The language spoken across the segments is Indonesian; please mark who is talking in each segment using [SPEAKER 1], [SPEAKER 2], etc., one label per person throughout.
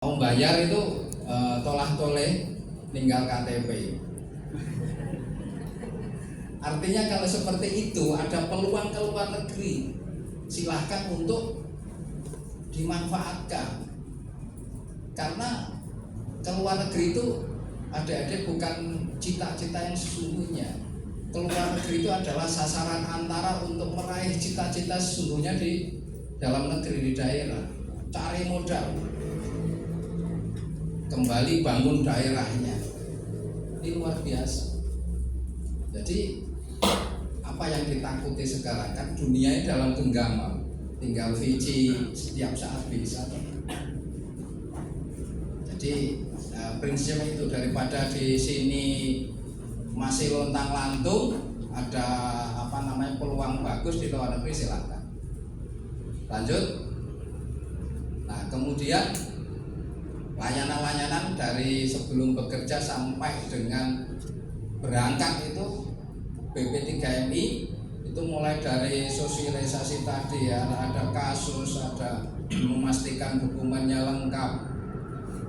[SPEAKER 1] Mau bayar itu tolah toleh tinggal KTP. Artinya kalau seperti itu ada peluang ke luar negeri, silahkan untuk dimanfaatkan. Karena ke luar negeri itu adik-adik bukan cita-cita yang sesungguhnya. Ke luar negeri itu adalah sasaran antara untuk meraih cita-cita sesungguhnya di dalam negeri, di daerah. Cari modal, kembali bangun daerahnya. Ini luar biasa. Jadi apa yang ditakuti sekarang kan dunia ini dalam genggaman, tinggal Fiji setiap saat bisa. Jadi prinsipnya itu, daripada di sini masih lontang-lantung, ada peluang bagus di luar negeri, silakan. Lanjut. Nah, kemudian layanan-layanan dari sebelum bekerja sampai dengan berangkat itu BP3MI itu mulai dari sosialisasi tadi ya, ada kasus, ada memastikan dokumennya lengkap,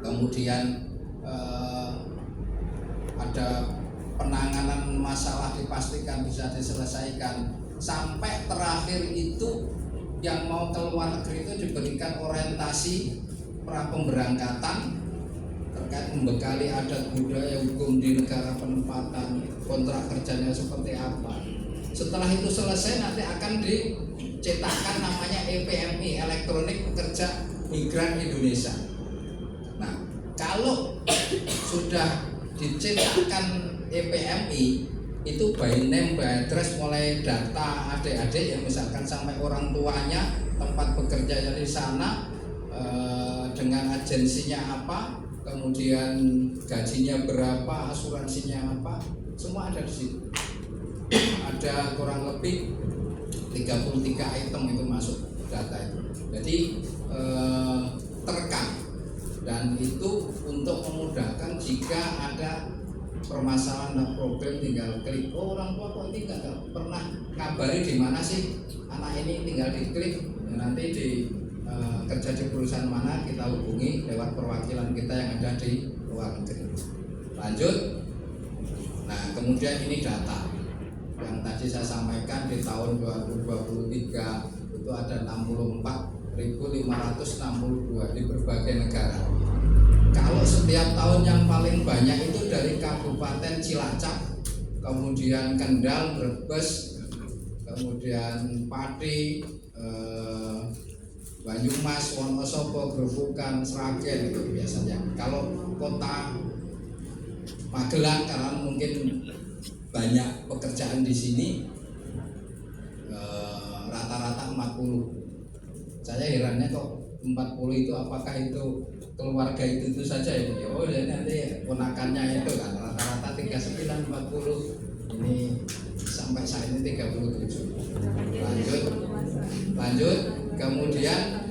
[SPEAKER 1] kemudian ada penanganan masalah dipastikan bisa diselesaikan, sampai terakhir itu yang mau ke luar negeri itu diberikan orientasi pra pemberangkatan terkait membekali adat budaya hukum di negara penempatan, kontrak kerjanya seperti apa. Setelah itu selesai nanti akan dicetakkan namanya EPMI, Elektronik Pekerja Migran Indonesia. Nah, kalau sudah dicetakkan EPMI itu by name, by address, mulai data adik-adik yang misalkan sampai orang tuanya, tempat bekerjanya di sana, dengan agensinya apa, kemudian gajinya berapa, asuransinya apa, semua ada di situ. Ada kurang lebih 33 item itu masuk data itu. Jadi terekam, dan itu untuk memudahkan jika ada permasalahan dan problem tinggal klik. Oh, orang tua kok ini nggak pernah ngabari di mana sih anak ini, tinggal diklik, nanti di kerja di perusahaan mana, kita hubungi lewat perwakilan kita yang ada di luar negeri. Lanjut. Nah, kemudian ini data yang tadi saya sampaikan, di tahun 2023 itu ada 64.562 di berbagai negara. Kalau setiap tahun yang paling banyak itu dari Kabupaten Cilacap, kemudian Kendal, Brebes, kemudian Pati, Banyumas, Wonosobo, Grobogan, Sragen, itu biasanya. Kalau kota Magelang, karena mungkin banyak pekerjaan di sini, rata-rata 40. Saya herannya kok 40 itu apakah itu keluarga itu saja ini? Oh ya, nanti ponakannya itu kan rata-rata 39, 40. Ini sampai saat ini 37. Lanjut. Kemudian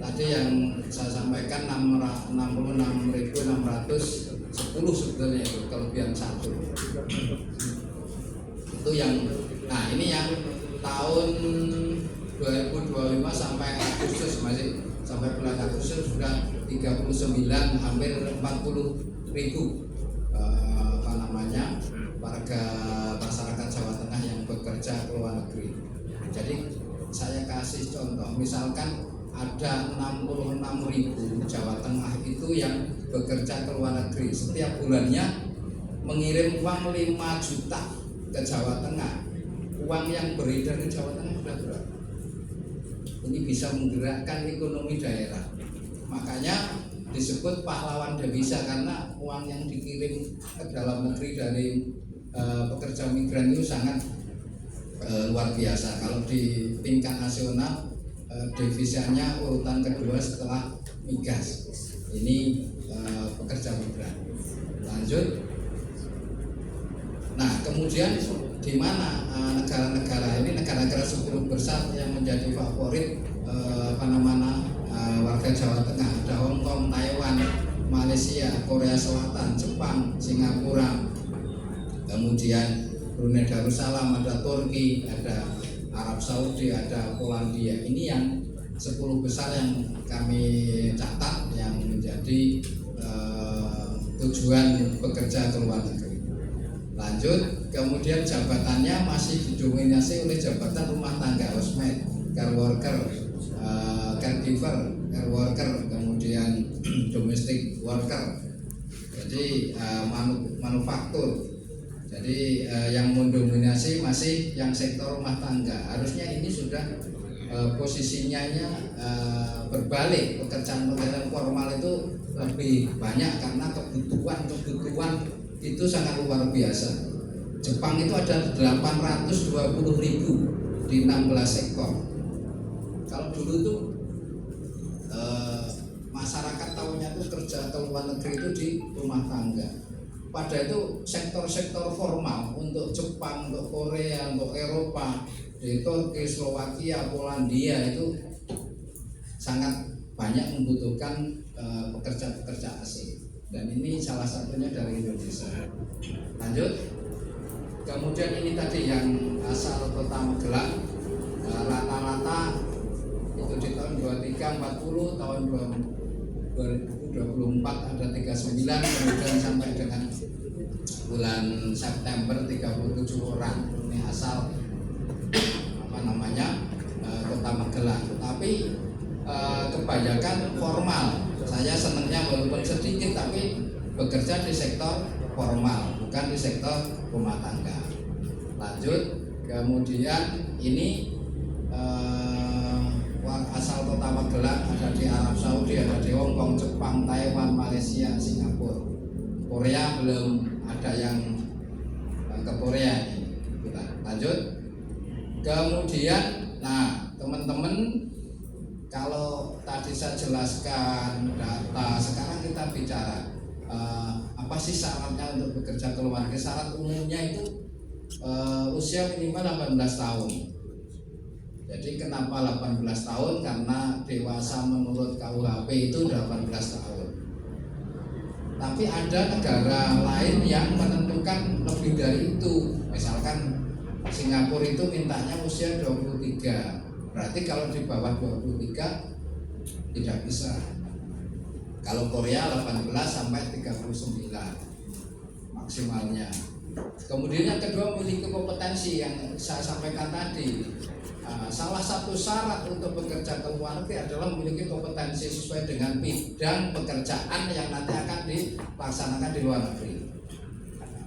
[SPEAKER 1] tadi yang saya sampaikan 66.610 sebetulnya itu kelebihan 1. Itu yang, nah ini yang tahun 2025 sampai Agustus, masih sampai bulan Agustus sudah 39, hampir 40.000 warga masyarakat Jawa Tengah yang bekerja ke luar negeri. Jadi saya kasih contoh, misalkan ada 66.000 Jawa Tengah itu yang bekerja ke luar negeri, setiap bulannya mengirim uang 5 juta ke Jawa Tengah. Uang yang beredar di Jawa Tengah sudah berapa? Ini bisa menggerakkan ekonomi daerah. Makanya disebut pahlawan devisa, karena uang yang dikirim ke dalam negeri dari pekerja migran itu sangat luar biasa. Kalau di tingkat nasional devisanya urutan kedua setelah migas. Ini pekerja migran. Lanjut. Nah, kemudian di mana negara-negara ini, negara-negara 10 besar yang menjadi favorit warga Jawa Tengah? Ada Hong Kong, Taiwan, Malaysia, Korea Selatan, Jepang, Singapura, kemudian Brunei Darussalam, ada Turki, ada Arab Saudi, ada Polandia. Ini yang 10 besar yang kami catat yang menjadi tujuan bekerja ke luar negeri. Lanjut, kemudian jabatannya masih didominasi oleh jabatan rumah tangga, housemaid, care worker, caregiver, care worker, kemudian domestic worker. Jadi manufaktur. Jadi yang mendominasi masih yang sektor rumah tangga. Harusnya ini sudah posisinya berbalik. Pekerjaan formal itu lebih banyak karena kebutuhan itu sangat luar biasa. Jepang itu ada 820.000 di 16 sektor. Kalau dulu tuh masyarakat tahunya itu kerja ke luar negeri itu di rumah tangga. Pada itu sektor-sektor formal untuk Jepang, untuk Korea, untuk Eropa, di Turki, Slovakia, Polandia itu sangat banyak membutuhkan pekerja-pekerja asing. Dan ini salah satunya dari Indonesia. Lanjut. Kemudian ini tadi yang asal Kota Magelang, rata-rata itu di tahun 2340, tahun 2024 ada 39, kemudian sampai dengan bulan September 37 orang. Ini asal Kota Magelang. Tapi kebanyakan formal. Saya senangnya walaupun sedikit tapi bekerja di sektor formal, bukan di sektor rumah tangga. Lanjut, kemudian ini asal Kota Magelang ada di Arab Saudi, ada di Hong Kong, Jepang, Taiwan, Malaysia, Singapura. Korea belum ada yang ke Korea ini. Lanjut, kemudian, nah teman-teman, kalau tadi saya jelaskan data, sekarang kita bicara apa sih syaratnya untuk bekerja ke luar negeri. Syarat umumnya itu usia minimal 18 tahun. Jadi kenapa 18 tahun? Karena dewasa menurut KUHP itu 18 tahun. Tapi ada negara lain yang menentukan lebih dari itu. Misalkan Singapura itu mintanya usia 23. Berarti kalau di bawah 23 tidak bisa. Kalau Korea 18 sampai 39 maksimalnya. Kemudian yang kedua, memiliki kompetensi yang saya sampaikan tadi. Salah satu syarat untuk bekerja ke luar negeri adalah memiliki kompetensi sesuai dengan bidang pekerjaan yang nanti akan dilaksanakan di luar negeri.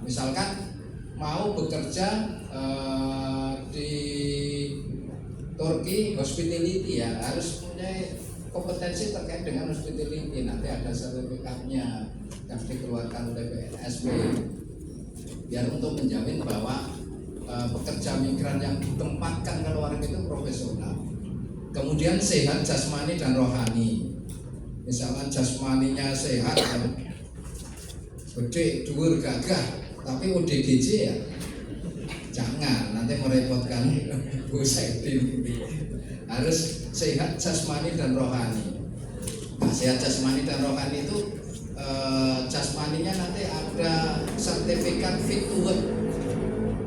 [SPEAKER 1] Misalkan mau bekerja di Turki hospitality, ya harus punya kompetensi terkait dengan hospitality. Nanti ada sertifikatnya yang dikeluarkan oleh BNSW biar untuk menjamin bahwa pekerja migran yang ditempatkan ke luar negeri itu profesional. Kemudian sehat jasmani dan rohani. Misalkan jasmaninya sehat, gede, dhuwur, gagah, tapi ODGJ ya jangan, nanti merepotkan Bu Saidin. Harus sehat jasmani dan rohani. Nah, sehat jasmani dan rohani itu jasmaninya nanti ada sertifikat fit to work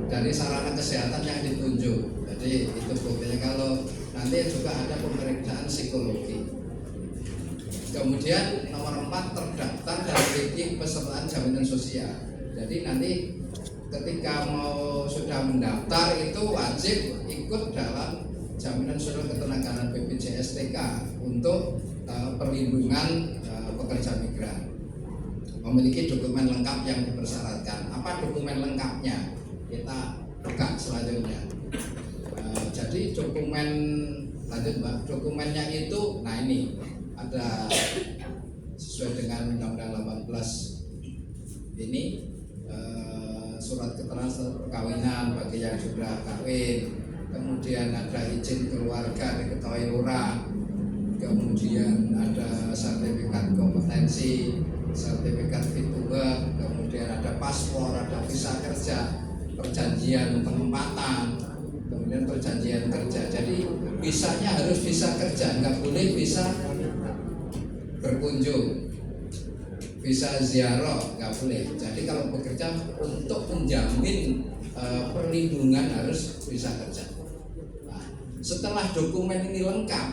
[SPEAKER 1] dari sarana kesehatan yang ditunjuk. Jadi itu buktinya. Kalau nanti juga ada pemeriksaan psikologi. Kemudian nomor 4, terdaftar dalam ranking pesertaan jaminan sosial. Jadi nanti ketika mau sudah mendaftar itu wajib ikut dalam jaminan sosial ketenagaan BPJS TK untuk perlindungan pekerja migran. Memiliki dokumen lengkap yang dipersyaratkan. Apa dokumen lengkapnya? Kita buka selanjutnya. Jadi dokumen, lanjut Mbak, dokumennya itu, nah ini ada sesuai dengan Undang-Undang 18 ini, surat keterangan perkawinan bagi yang sudah kawin, kemudian ada izin keluarga diketahui lurah, kemudian ada sertifikat kompetensi, sertifikat fit to work, kemudian ada paspor, ada visa kerja, perjanjian penempatan, kemudian perjanjian kerja. Jadi visanya harus visa kerja, nggak boleh visa berkunjung, visa ziarah nggak boleh. Jadi kalau bekerja untuk menjamin perlindungan harus visa kerja. Nah, setelah dokumen ini lengkap,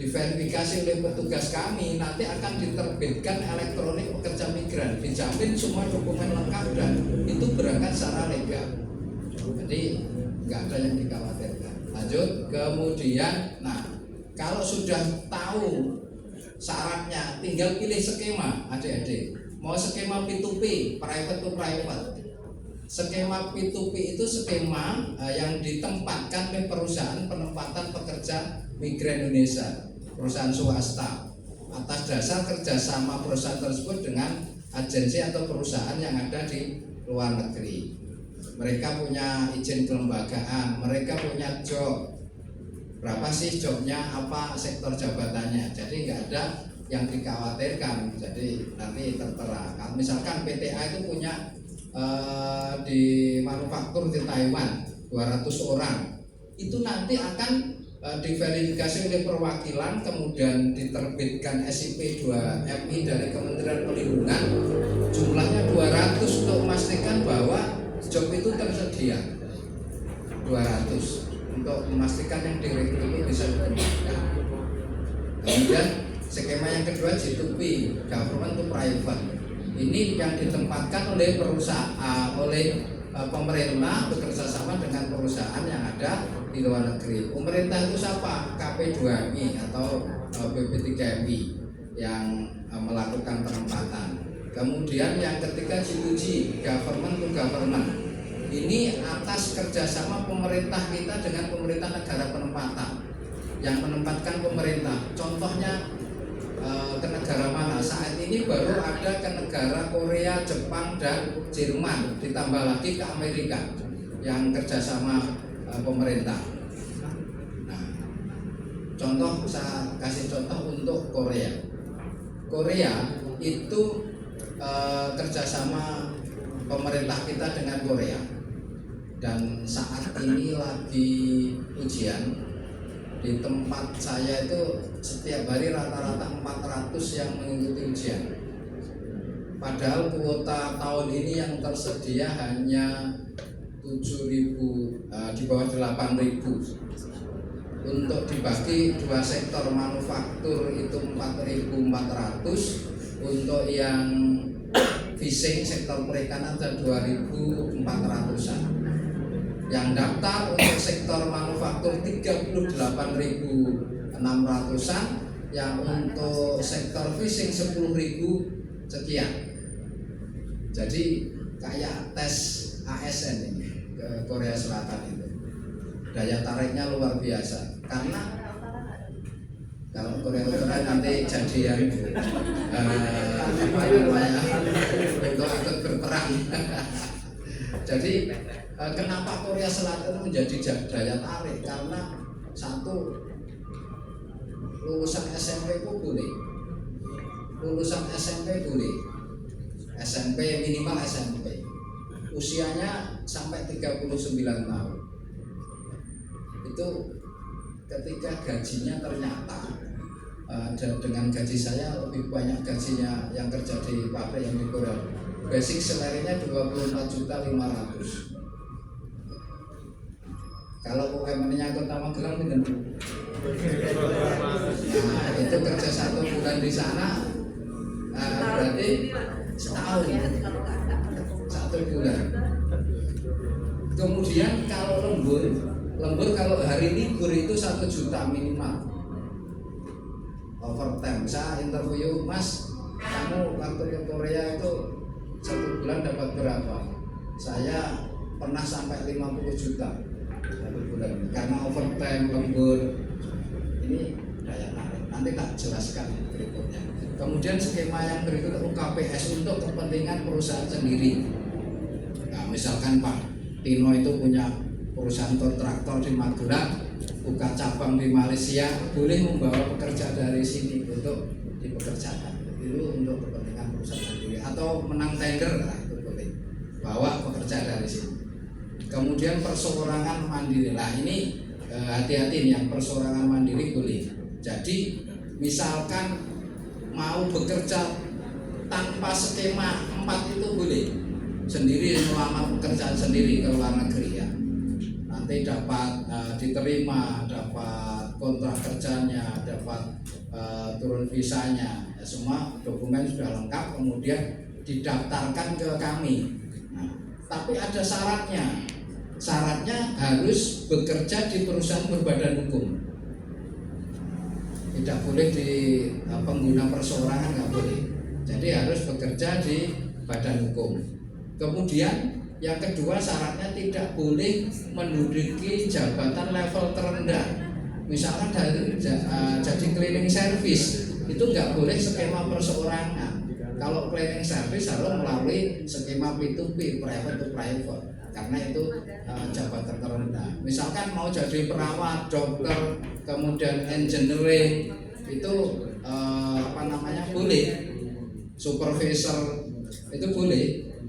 [SPEAKER 1] diverifikasi oleh petugas kami, nanti akan diterbitkan elektronik pekerja migran, dijamin semua dokumen lengkap dan itu berangkat secara legal. Jadi nggak ada yang dikhawatirkan. Lanjut, kemudian, nah kalau sudah tahu syaratnya, tinggal pilih skema, adik-adik. Mau skema P2P, private to private. Skema P2P itu skema yang ditempatkan oleh perusahaan penempatan pekerja migran Indonesia, perusahaan swasta, atas dasar kerjasama perusahaan tersebut dengan agensi atau perusahaan yang ada di luar negeri. Mereka punya izin kelembagaan, mereka punya job. Berapa sih jobnya, apa sektor jabatannya. Jadi nggak ada yang dikhawatirkan. Jadi nanti tertera. Kalau misalkan PTA itu punya di manufaktur di Taiwan 200 orang, itu nanti akan diverifikasi oleh perwakilan, kemudian diterbitkan SIP 2MI dari Kementerian Perlindungan, jumlahnya 200 untuk memastikan bahwa job itu tersedia. 200 untuk memastikan yang direkrut itu bisa ditemukan. Kemudian skema yang kedua G2P, government to private. Ini yang ditempatkan oleh perusahaan, oleh pemerintah bekerjasama dengan perusahaan yang ada di luar negeri. Pemerintah itu siapa? KP2MI atau BP3MI yang melakukan penempatan. Kemudian yang ketiga G2G, government to government. Ini atas kerjasama pemerintah kita dengan pemerintah negara penempatan yang menempatkan pemerintah. Contohnya ke negara mana? Saat ini baru ada ke negara Korea, Jepang, dan Jerman. Ditambah lagi ke Amerika yang kerjasama pemerintah. Nah, contoh, saya kasih contoh untuk Korea. Korea itu kerjasama pemerintah kita dengan Korea. Dan saat ini lagi ujian. Di tempat saya itu setiap hari rata-rata 400 yang mengikuti ujian. Padahal kuota tahun ini yang tersedia hanya 7.000, di bawah 8.000. Untuk dibagi dua sektor, manufaktur itu 4.400, untuk yang fishing sektor perikanan ada 2.400-an. Yang daftar untuk sektor manufaktur 38.600-an, yang untuk sektor fishing 10.000 sekian. Jadi kayak tes ASN ini ke Korea Selatan itu. Daya tariknya luar biasa. Karena kalau Korea Utara nanti jadi yang untuk ikut berperang. Jadi kenapa Korea Selatan menjadi daya tarik? Karena satu, lulusan SMP itu boleh, lulusan SMP boleh, SMP minimal SMP, usianya sampai 39 tahun. Itu ketika gajinya ternyata dengan gaji saya lebih banyak gajinya yang kerja di pabrik yang di Korea. Basic salary-nya 24.500.000. Kalau UMR-nya Kota Magelang itu itu kerja 1 bulan di sana, berarti setahun, 1 bulan. Kemudian kalau lembur kalau hari libur itu 1 juta minimal. Overtime. Saya interview, Mas, kamu waktu ke Korea itu 1 bulan dapat berapa? Saya pernah sampai 50 juta 1 bulan karena overtime, lembur. Ini daya tarik. Nanti tak jelaskan berikutnya. Kemudian skema yang berikut UKPS untuk kepentingan perusahaan sendiri. Nah, misalkan Pak Tino itu punya perusahaan traktor di Magelang, buka cabang di Malaysia, boleh membawa pekerja dari sini untuk dipekerjakan. Itu untuk kepentingan perusahaan sendiri. Atau menang tender, nah itu boleh bawa pekerja dari sini. Kemudian perseorangan mandiri, lah ini hati-hati nih, yang perseorangan mandiri boleh. Jadi misalkan mau bekerja tanpa skema 4 itu boleh, sendiri melamar pekerjaan sendiri ke luar negeri ya. Nanti dapat diterima, dapat kontrak kerjanya, dapat turun visanya, ya semua dokumen sudah lengkap, kemudian didaftarkan ke kami. Nah, tapi ada syaratnya. Syaratnya harus bekerja di perusahaan berbadan hukum. Tidak boleh di pengguna perseorangan, nggak boleh. Jadi harus bekerja di badan hukum. Kemudian yang kedua syaratnya tidak boleh menduduki jabatan level terendah. Misalkan dari jadi cleaning service itu nggak boleh skema perseorangan. Kalau cleaning service harus melalui skema P2P, private to private, karena itu jabatan terendah. Misalkan mau jadi perawat, dokter, kemudian engineering itu boleh, supervisor itu boleh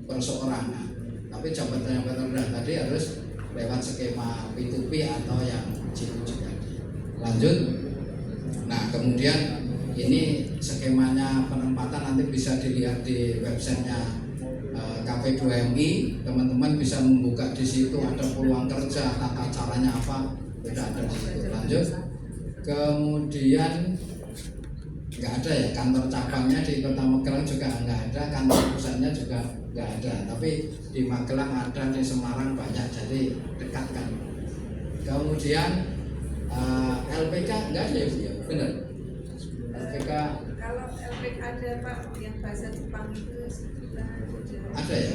[SPEAKER 1] perseorangan. Tapi jabatan rendah tadi harus lewat skema P2P atau yang G2G tadi. Lanjut. Nah, kemudian ini skemanya penempatan nanti bisa dilihat di websitenya KP2MI. Teman-teman bisa membuka di situ, ada peluang kerja, tata caranya apa, sudah ada di situ. Lanjut. Kemudian nggak ada ya, kantor cabangnya di Kota Magelang juga nggak ada, kantor pusatnya juga nggak ada. Tapi di Magelang ada, di Semarang banyak, jadi dekat kan. Kemudian LPK nggak ada ya, benar? LPK
[SPEAKER 2] kalau LPK ada Pak, yang bahasa Jepang itu
[SPEAKER 1] ada ya?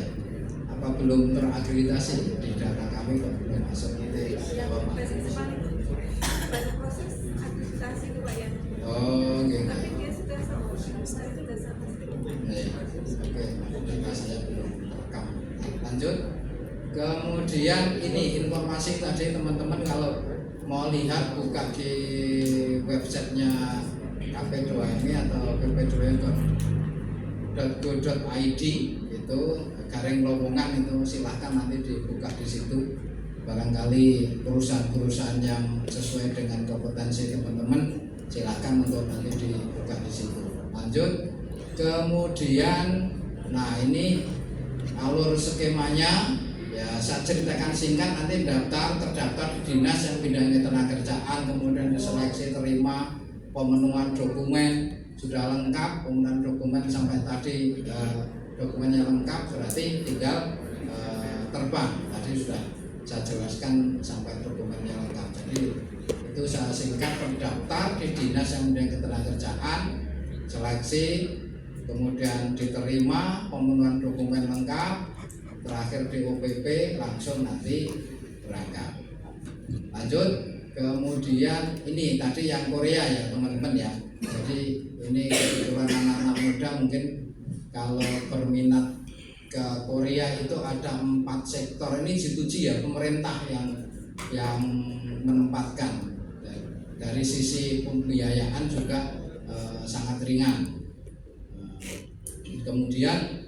[SPEAKER 1] Apa belum terakreditasi? Di data kami kok belum masuk itu.
[SPEAKER 2] Yang bahasa Jepang itu baru proses akreditasi itu Pak ya.
[SPEAKER 1] Oh, gitu.
[SPEAKER 2] Tapi dia sudah sama, saya sudah sama.
[SPEAKER 1] Oke, data saya belum rekam. Lanjut. Kemudian ini informasi tadi teman-teman kalau mau lihat buka di websitenya KP2MI atau pp2m.go.id itu garing lowongan itu silahkan nanti dibuka di situ. Barangkali perusahaan-perusahaan yang sesuai dengan kompetensi teman-teman silahkan untuk nanti dibuka di situ. Lanjut. Kemudian, nah ini alur skemanya. Ya, saya ceritakan singkat, nanti terdaftar di dinas yang bidang ketenagakerjaan, kemudian diseleksi, terima, pemenuhan dokumen sudah lengkap, pemenuhan dokumen sampai tadi dokumennya lengkap, berarti tinggal terbang. Tadi sudah saya jelaskan sampai dokumennya lengkap. Jadi itu saya singkat, terdaftar di dinas yang bidang ketenagakerjaan, seleksi, kemudian diterima, pemenuhan dokumen lengkap, terakhir di OPP, langsung nanti berangkat. Lanjut. Kemudian ini tadi yang Korea ya teman-teman ya. Jadi ini kebetulan anak-anak muda mungkin kalau berminat ke Korea itu ada 4 sektor. Ini G2G ya, pemerintah yang menempatkan. Dari sisi pembiayaan juga sangat ringan. Kemudian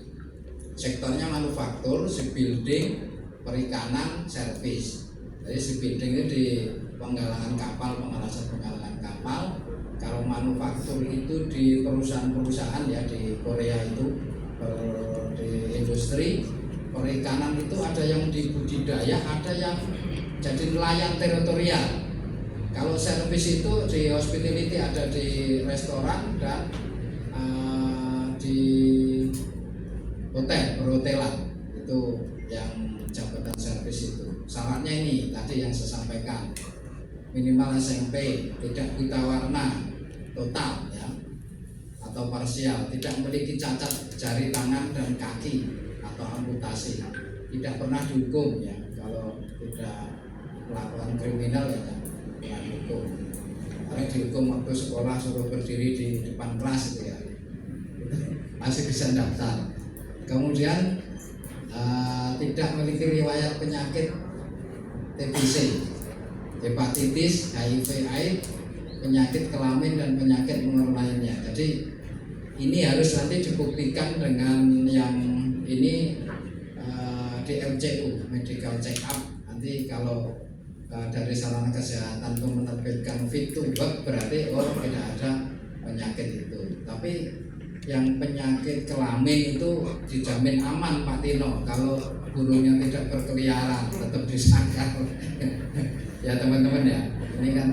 [SPEAKER 1] sektornya manufaktur, shipbuilding, perikanan, servis. Jadi shipbuilding itu di penggalangan kapal, pengelasan penggalangan kapal. Kalau manufaktur itu di perusahaan-perusahaan ya di Korea itu di industri. Perikanan itu ada yang di budidaya, ada yang jadi nelayan teritorial. Kalau servis itu di hospitality, ada di restoran dan di perhotelan itu yang jabatan servis itu. Syaratnya ini tadi yang saya sampaikan, minimal SMP, tidak buta warna total ya atau parsial, tidak memiliki cacat jari tangan dan kaki atau amputasi, tidak pernah dihukum ya. Kalau tidak melakukan kriminal ya tidak dihukum. Karena dihukum waktu sekolah suruh berdiri di depan kelas itu ya, masih bisa daftar. Kemudian tidak memiliki riwayat penyakit TBC, hepatitis, HIV/AIDS, penyakit kelamin dan penyakit menular lainnya. Jadi ini harus nanti dibuktikan dengan yang ini di MCU, medical check up. Nanti kalau dari sarana kesehatan itu menerbitkan fit to work, berarti tidak ada penyakit itu. Tapi yang penyakit kelamin itu dijamin aman Pak Tino, kalau burungnya tidak berkeliaran tetap disangkal. Ya teman-teman ya, ini kan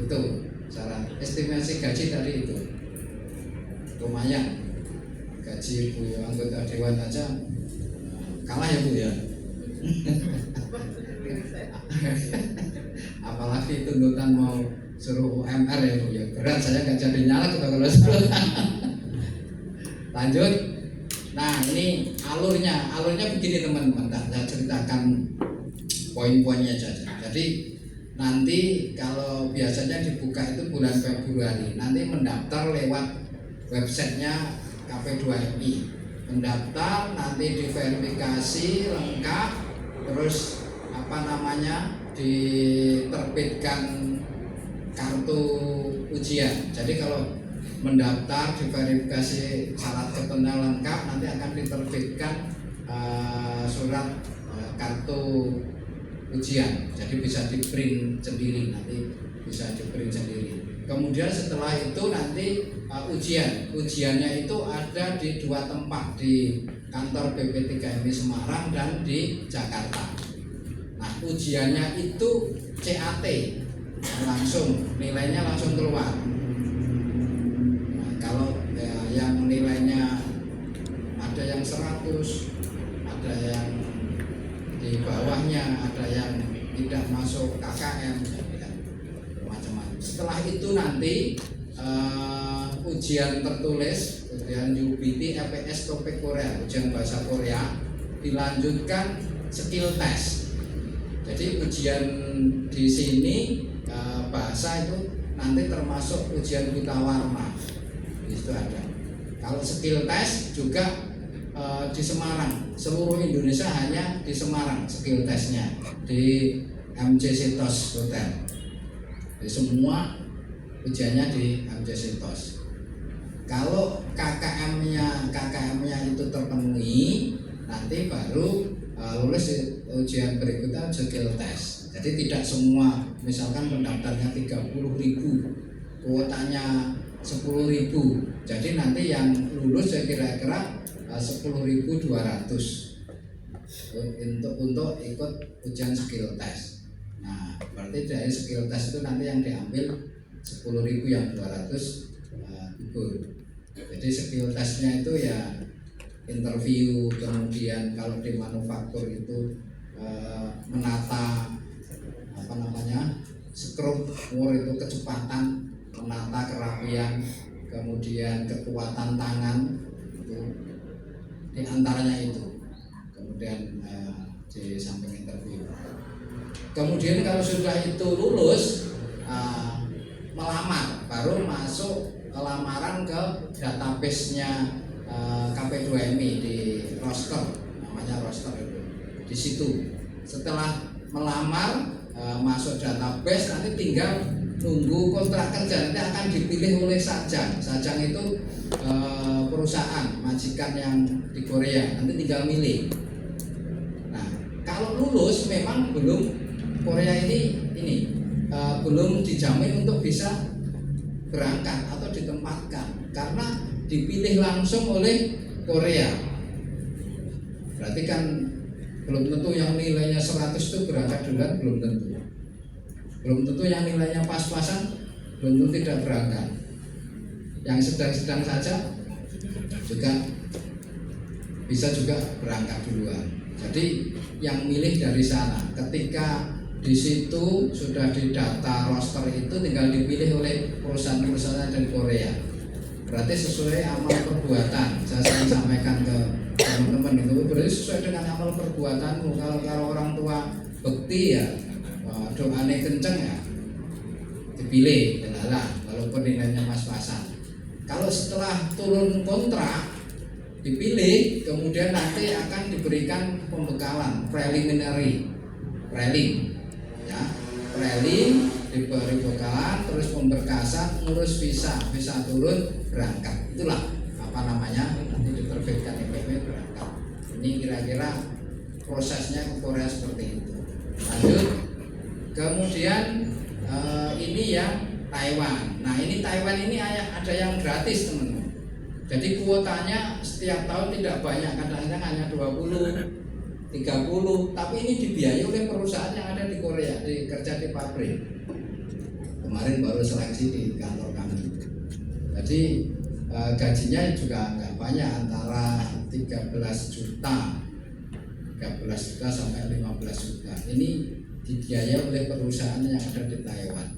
[SPEAKER 1] Itu cara estimasi gaji tadi itu lumayan. Gaji Bu anggota dewan aja kalah ya Bu ya. Apalagi tuntutan mau suruh UMR ya Bu ya, berat, saya nggak jadi nyalek kalau suruh. Lanjut. Nah ini alurnya begini teman-teman, saya ceritakan poin-poinnya saja. Jadi nanti kalau biasanya dibuka itu bulan Februari, nanti mendaftar lewat websitenya KP2MI, mendaftar nanti diverifikasi lengkap, terus diterbitkan kartu ujian. Jadi kalau mendaftar diverifikasi syarat ketentuan lengkap, nanti akan diterbitkan surat kartu ujian. Jadi bisa di print sendiri, nanti bisa di print sendiri. Kemudian setelah itu nanti ujiannya itu ada di 2 tempat, di kantor BP3MI Semarang dan di Jakarta. Nah ujiannya itu CAT, langsung nilainya langsung keluar. Nah, kalau yang nilainya ada yang 100, ada yang di bawahnya, ada yang tidak masuk KKM, macam-macam. Setelah itu nanti ujian tertulis, ujian UBT, EPS, TOPIK Korea, ujian bahasa Korea, dilanjutkan skill test. Jadi ujian di sini bahasa itu nanti termasuk ujian buta warna, itu ada. Kalau skill test juga di Semarang, seluruh Indonesia hanya di Semarang skill testnya, di MC Sitos Hotel. Jadi semua ujiannya di MC Sitos. Kalau KKM-nya itu terpenuhi, nanti baru lulus ujian berikutnya skill test. Jadi tidak semua, misalkan pendaftarnya 30.000, kuotanya 10.000. Jadi nanti yang lulus saya kira-kira 10.200 untuk ikut ujian skill test. Nah, berarti dari skill test itu nanti yang diambil 10.000, yang 200 gugur. Jadi skill testnya itu ya interview, kemudian kalau di manufaktur itu menata scrub itu kecepatan, menata kerapian, kemudian kekuatan tangan, itu di antaranya itu. Kemudian di samping interview. Kemudian kalau sudah itu lulus, melamar, baru masuk lamaran ke database-nya KP2MI di roster, namanya roster itu. Di situ setelah melamar masuk database, nanti tinggal nunggu kontrak kerja, nanti akan dipilih oleh Sajang. Sajang itu perusahaan majikan yang di Korea, nanti tinggal milih. Nah, kalau lulus memang belum, Korea ini belum dijamin untuk bisa berangkat atau ditempatkan, karena dipilih langsung oleh Korea. Berarti kan belum tentu yang nilainya 100 itu berangkat duluan, belum tentu. Belum tentu yang nilainya pas-pasan, belum tentu tidak berangkat. Yang sedang-sedang saja juga bisa juga berangkat duluan. Jadi yang milih dari sana. Ketika di situ sudah didata roster itu, tinggal dipilih oleh perusahaan-perusahaan dari Korea. Berarti sesuai amal perbuatan. Saya sering sampaikan ke teman-teman itu, berarti sesuai dengan amal perbuatanmu. Kalau orang tua bekti ya, doanya kenceng ya, dipilih adalah walaupun nilainya pas-pasan. Kalau setelah turun kontrak dipilih, kemudian nanti akan diberikan pembekalan preliminary, ya, diberi bekalan, terus pemberkasan, ngurus visa turun, berangkat. Itulah nanti diterbitkan EPP, berangkat. Ini kira-kira prosesnya ke Korea seperti itu. Lanjut, kemudian ini yang Taiwan. Nah ini Taiwan ini ada yang gratis teman-teman. Jadi kuotanya setiap tahun tidak banyak, kadang-kadang hanya 20, 30, tapi ini dibiayai oleh perusahaan yang ada di Korea, kerja di pabrik. kemarin baru seleksi di kantor kami. Jadi gajinya juga nggak banyak, antara 13 juta sampai 15 juta. Ini dibiayai oleh perusahaan yang ada di Taiwan.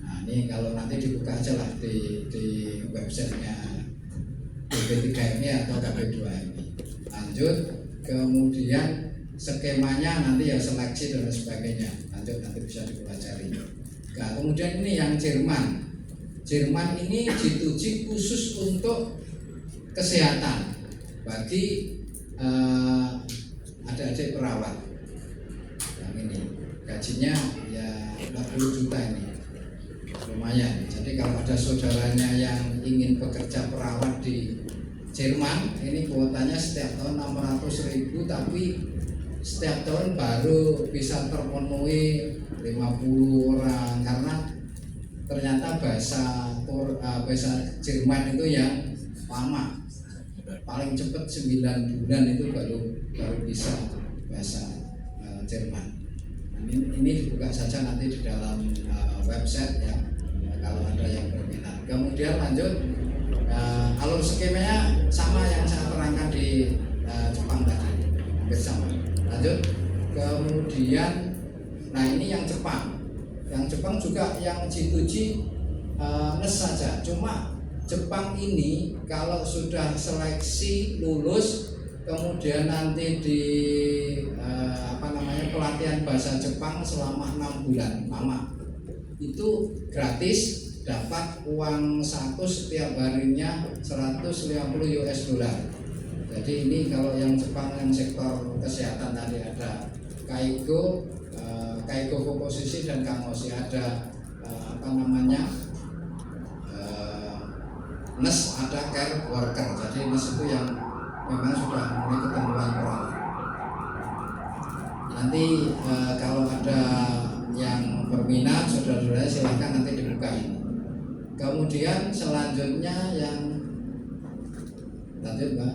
[SPEAKER 1] Nah ini kalau nanti dibuka aja lah di websitenya BP3MI atau KP2MI. Lanjut, kemudian skemanya nanti ya seleksi dan sebagainya. Lanjut nanti bisa dipelajari. Nah kemudian ini yang Jerman. Jerman ini dituju khusus untuk kesehatan bagi adik-adik perawat. Yang ini gajinya ya 40 juta ini, lumayan. Jadi kalau ada saudaranya yang ingin bekerja perawat di Jerman, ini kuotanya setiap tahun 600.000, tapi setiap tahun baru bisa terpenuhi 50 orang, karena ternyata bahasa Jerman itu yang lama, paling cepat 9 bulan itu baru bisa bahasa Jerman. Ini dibuka saja nanti di dalam website ya, kalau ada yang berminat. Kemudian lanjut, alur skemanya sama yang saya terangkan di Jepang tadi, hampir sama. Lanjut, kemudian nah ini yang Jepang. Yang Jepang juga yang G2G NES saja. Cuma Jepang ini kalau sudah seleksi lulus, kemudian nanti di pelatihan bahasa Jepang selama 6 bulan lama, itu gratis, dapat uang saku setiap harinya 150 US dollar. Jadi ini kalau yang Jepang yang sektor kesehatan tadi ada Kaigo Komposisi dan Kamoshi, ada NES, ada care worker. Jadi NES itu yang memang sudah mulai ketentuan peran. Nanti kalau ada yang berminat, saudara-saudara silahkan nanti dibuka ini. Kemudian selanjutnya yang lanjut Mbak.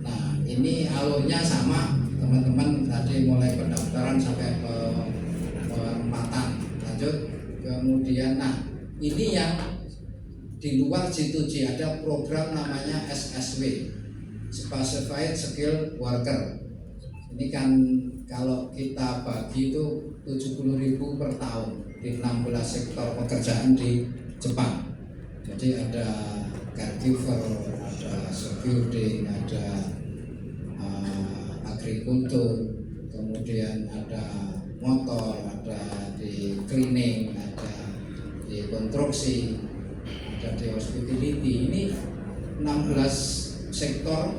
[SPEAKER 1] Nah ini alurnya sama teman-teman, tadi mulai pendaftaran sampai penempatan. Lanjut, kemudian nah ini yang di luar G2G ada program namanya SSW, Specified Skill Worker. Ini kan kalau kita bagi itu 70.000 per tahun di 16 sektor pekerjaan di Jepang. Jadi ada caregiver, ada security, ada agrikultur, kemudian ada motor, ada di cleaning, ada di konstruksi, ada di hospitality. Ini 16 sektor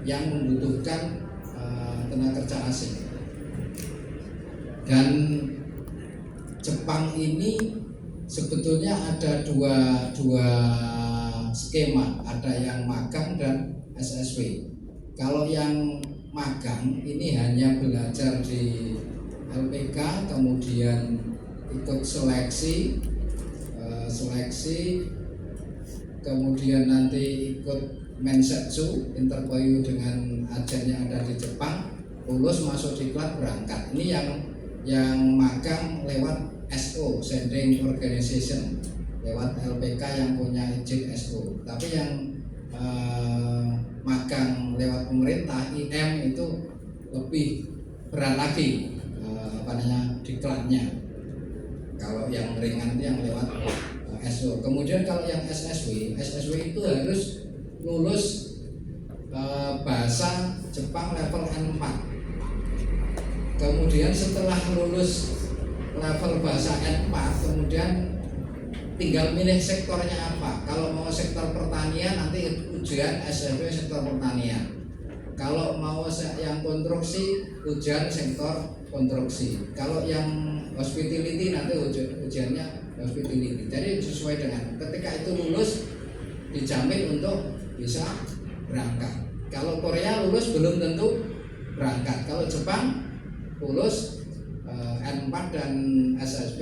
[SPEAKER 1] yang membutuhkan tenaga kerja asing. Dan Jepang ini sebetulnya ada dua skema, ada yang magang dan SSW. Kalau yang magang ini hanya belajar di LPK, kemudian ikut seleksi, kemudian nanti ikut mensetsu, interview dengan agen yang ada di Jepang, lulus masuk diklat berangkat. Ini yang magang lewat SO, Sending Organization, lewat LPK yang punya izin SO. Tapi yang magang lewat pemerintah IM itu lebih berat lagi diklatnya. Kalau yang ringan itu yang lewat SO. Kemudian kalau yang SSW itu harus lulus bahasa Jepang level N4. Kemudian setelah lulus level bahasa N4, kemudian tinggal milih sektornya apa. Kalau mau sektor pertanian nanti ujian SSW sektor pertanian. Kalau mau yang konstruksi, ujian sektor konstruksi. Kalau yang hospitality nanti ujiannya hospitality. Jadi sesuai dengan ketika itu lulus dijamin untuk bisa berangkat. Kalau Korea lulus belum tentu berangkat. Kalau Jepang lulus N4 dan SSB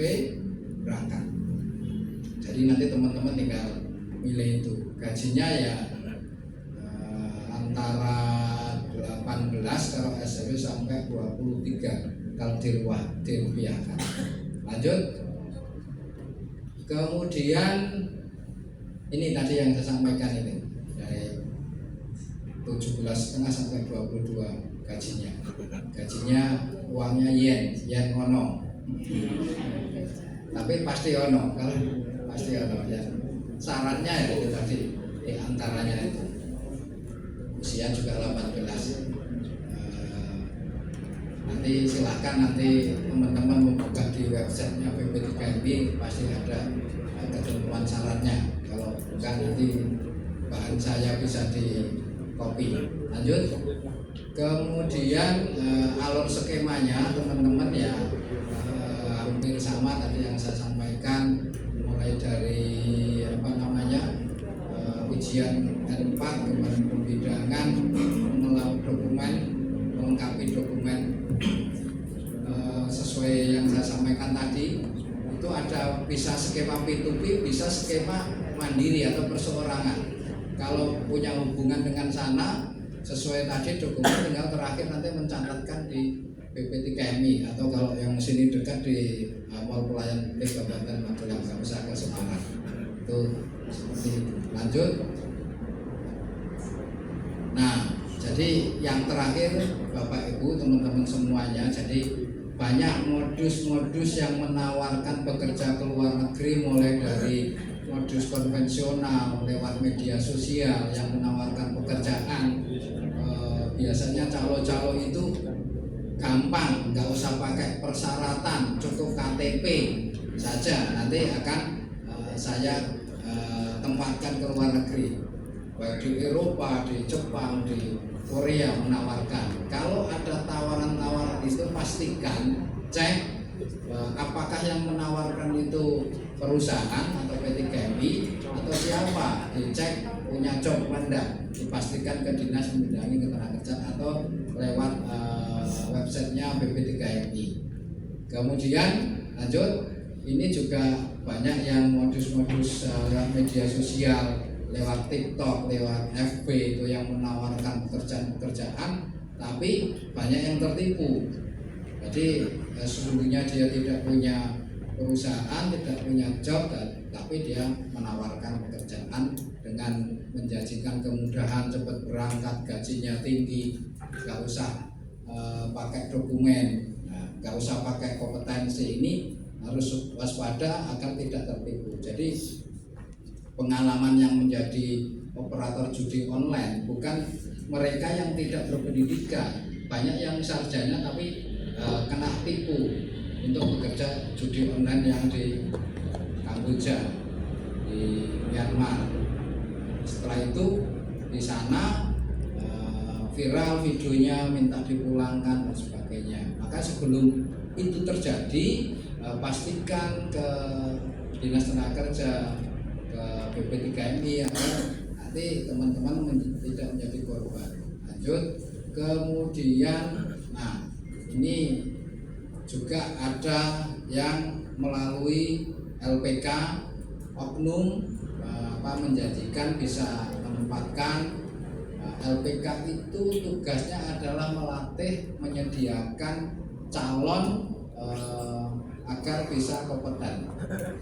[SPEAKER 1] berangkat. Jadi nanti teman-teman tinggal milih itu. Gajinya ya antara 18 kalau SSB sampai 23 kalau dirupiahkan. Lanjut. Kemudian ini tadi yang saya sampaikan ini dari 17,5 sampai 22 gajinya. Gajinya uangnya yen ono. Tapi pasti ono, kalau pasti ono ya. Syaratnya ya itu tadi di antaranya itu usia juga 18. Nanti silakan nanti teman-teman membuka di websitenya BP3MI pasti ada ketentuan syaratnya. Kalau bukan nanti bahan saya bisa di copy. Lanjut. Kemudian alur skemanya teman-teman ya hampir sama tadi yang saya sampaikan, mulai dari ujian N4, kemudian pembidangan, melengkapi dokumen sesuai yang saya sampaikan tadi. Itu ada bisa skema P2P, bisa skema mandiri atau perseorangan. Kalau punya hubungan dengan sana sesuai tadi dokumen, tinggal terakhir nanti mencatatkan di BP3MI, atau kalau yang sini dekat di Mall Pelayan Publik Kabupaten Magelang, nggak usah ke Semarang. Itu seperti itu. Lanjut. Nah, jadi yang terakhir Bapak Ibu teman-teman semuanya, jadi banyak modus-modus yang menawarkan pekerja ke luar negeri, mulai dari modus konvensional lewat media sosial yang menawarkan pekerjaan. Biasanya calo-calo itu gampang, nggak usah pakai persyaratan, cukup KTP saja nanti akan saya tempatkan ke luar negeri, baik di Eropa, di Jepang, di Korea menawarkan. Kalau ada tawaran-tawaran itu pastikan cek apakah yang menawarkan itu perusahaan atau PT3MI atau siapa, dicek punya job enggak, dipastikan ke Dinas Pembinaan Ketenagakerjaan atau lewat websitenya BP3MI. Kemudian lanjut, ini juga banyak yang modus-modus lewat media sosial, lewat TikTok, lewat FB itu yang menawarkan pekerjaan-pekerjaan, tapi banyak yang tertipu. Jadi sesungguhnya dia tidak punya perusahaan, tidak punya job, tapi dia menawarkan pekerjaan dengan menjanjikan kemudahan, cepat berangkat, gajinya tinggi, nggak usah pakai dokumen, nggak usah pakai kompetensi. Ini harus waspada agar tidak tertipu. Jadi pengalaman yang menjadi operator judi online bukan mereka yang tidak berpendidikan, banyak yang sarjana tapi kena tipu untuk bekerja judi online yang di Kamboja, di Myanmar. Setelah itu di sana viral videonya, minta dipulangkan dan sebagainya. Maka sebelum itu terjadi, pastikan ke Dinas Tenaga Kerja, ke BP3MI agar nanti teman-teman tidak menjadi korban. Lanjut. Kemudian, nah ini juga ada yang melalui LPK oknum menjanjikan bisa menempatkan. LPK itu tugasnya adalah melatih, menyediakan calon agar bisa kompeten.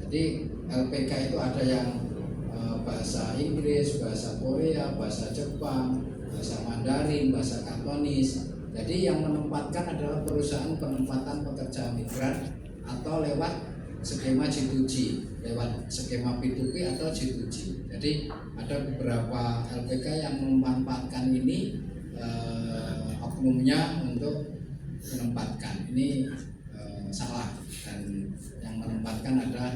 [SPEAKER 1] Jadi LPK itu ada yang bahasa Inggris, bahasa Korea, bahasa Jepang, bahasa Mandarin, bahasa Kantonis. Jadi yang menempatkan adalah perusahaan penempatan pekerja migran atau lewat skema G2G, lewat skema P2P atau G2G. Jadi ada beberapa LPK yang memanfaatkan ini oknumnya untuk menempatkan. Ini salah, dan yang menempatkan adalah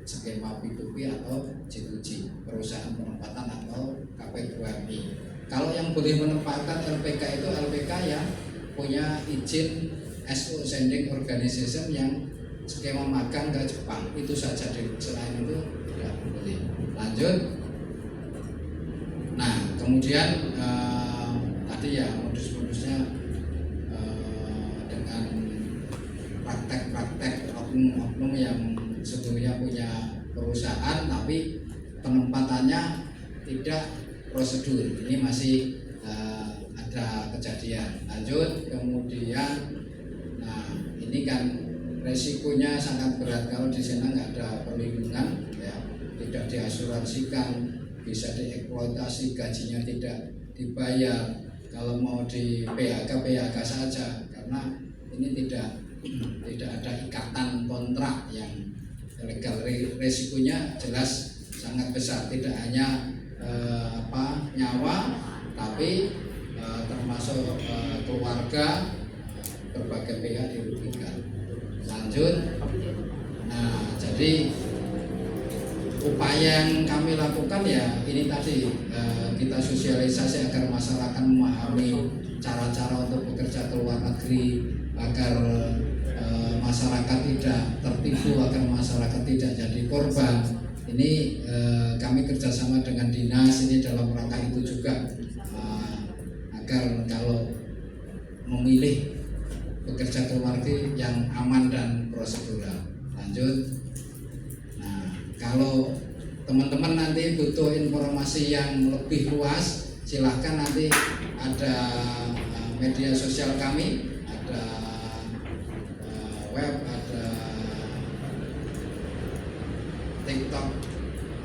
[SPEAKER 1] skema P2P atau G2G, perusahaan penempatan atau KP2MI. Kalau yang boleh menempatkan LPK itu LPK yang punya izin SO Sending Organization yang skema magang ke Jepang, itu saja. Selain itu tidak boleh. Lanjut. Nah kemudian tadi ya modus-modusnya dengan praktek-praktek oknum-oknum yang sebetulnya punya perusahaan tapi penempatannya tidak prosedur. Ini masih ada kejadian. Lanjut. Kemudian nah ini kan resikonya sangat berat kalau di sana nggak ada perlindungan, ya, tidak diasuransikan, bisa dieksploitasi, gajinya tidak dibayar. Kalau mau di PHK saja, karena ini tidak ada ikatan kontrak yang legal. Resikonya jelas sangat besar, tidak hanya nyawa, tapi termasuk keluarga, berbagai pihak dirugikan. Lanjut. Nah, jadi upaya yang kami lakukan ya ini tadi, kita sosialisasi agar masyarakat memahami cara-cara untuk bekerja ke luar negeri, agar masyarakat tidak tertipu, agar masyarakat tidak jadi korban. Ini kami kerjasama dengan dinas ini dalam rangka itu juga, agar kalau memilih bekerja ke luar negeri yang aman dan prosedural. Lanjut. Nah, kalau teman-teman nanti butuh informasi yang lebih luas, silahkan nanti ada media sosial kami, ada web, ada TikTok,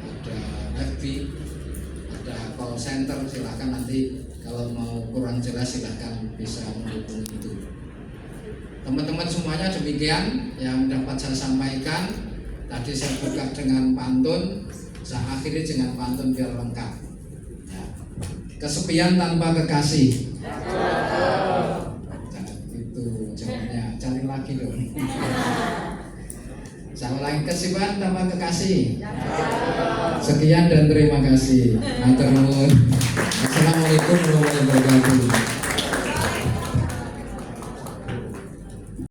[SPEAKER 1] ada FB, ada call center. Silahkan nanti kalau mau kurang jelas silahkan bisa menghubungi itu. Teman-teman semuanya, demikian yang dapat saya sampaikan. Tadi saya buka dengan pantun, saya akhiri dengan pantun biar lengkap. Ya. Kesepian tanpa kekasih. Itu jawabnya, cari lagi dong. Saya ulangi, kesepian tanpa kekasih. Sekian dan terima kasih. Matur nuwun. Assalamualaikum warahmatullahi wabarakatuh.